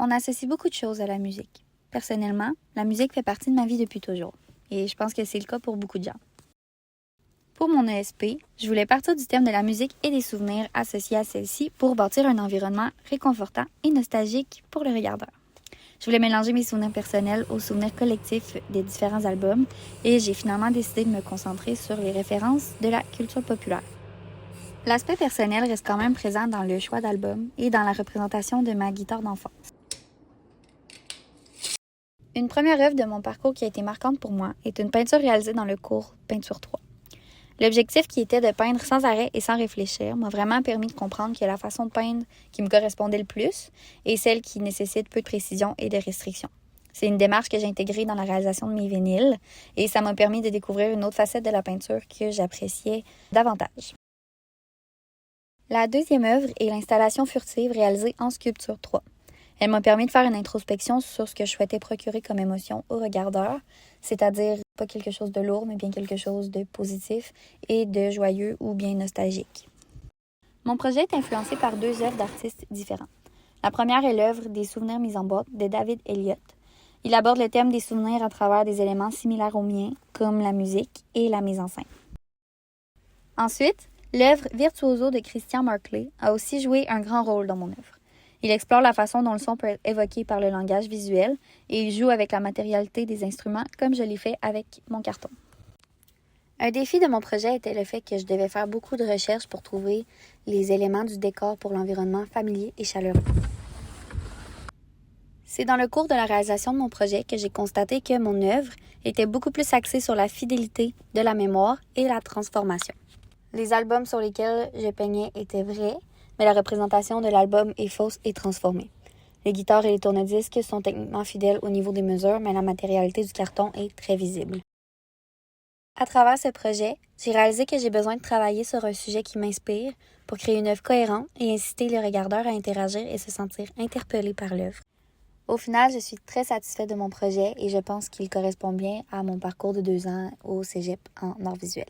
On associe beaucoup de choses à la musique. Personnellement, la musique fait partie de ma vie depuis toujours. Et je pense que c'est le cas pour beaucoup de gens. Pour mon ESP, je voulais partir du thème de la musique et des souvenirs associés à celle-ci pour bâtir un environnement réconfortant et nostalgique pour le regardeur. Je voulais mélanger mes souvenirs personnels aux souvenirs collectifs des différents albums et j'ai finalement décidé de me concentrer sur les références de la culture populaire. L'aspect personnel reste quand même présent dans le choix d'albums et dans la représentation de ma guitare d'enfance. Une première œuvre de mon parcours qui a été marquante pour moi est une peinture réalisée dans le cours Peinture 3. L'objectif qui était de peindre sans arrêt et sans réfléchir m'a vraiment permis de comprendre que la façon de peindre qui me correspondait le plus est celle qui nécessite peu de précision et de restriction. C'est une démarche que j'ai intégrée dans la réalisation de mes vinyles et ça m'a permis de découvrir une autre facette de la peinture que j'appréciais davantage. La deuxième œuvre est l'installation furtive réalisée en Sculpture 3. Elle m'a permis de faire une introspection sur ce que je souhaitais procurer comme émotion au regardeur, c'est-à-dire pas quelque chose de lourd, mais bien quelque chose de positif et de joyeux ou bien nostalgique. Mon projet est influencé par deux œuvres d'artistes différents. La première est l'œuvre Des souvenirs mis en boîte de David Elliott. Il aborde le thème des souvenirs à travers des éléments similaires aux miens, comme la musique et la mise en scène. Ensuite, l'œuvre Virtuoso de Christian Marclay a aussi joué un grand rôle dans mon œuvre. Il explore la façon dont le son peut être évoqué par le langage visuel et il joue avec la matérialité des instruments comme je l'ai fait avec mon carton. Un défi de mon projet était le fait que je devais faire beaucoup de recherches pour trouver les éléments du décor pour l'environnement familier et chaleureux. C'est dans le cours de la réalisation de mon projet que j'ai constaté que mon œuvre était beaucoup plus axée sur la fidélité de la mémoire et la transformation. Les albums sur lesquels je peignais étaient vrais, mais la représentation de l'album est fausse et transformée. Les guitares et les tourne-disques sont techniquement fidèles au niveau des mesures, mais la matérialité du carton est très visible. À travers ce projet, j'ai réalisé que j'ai besoin de travailler sur un sujet qui m'inspire pour créer une œuvre cohérente et inciter les regardeurs à interagir et se sentir interpellés par l'œuvre. Au final, je suis très satisfaite de mon projet et je pense qu'il correspond bien à mon parcours de 2 ans au cégep en arts visuels.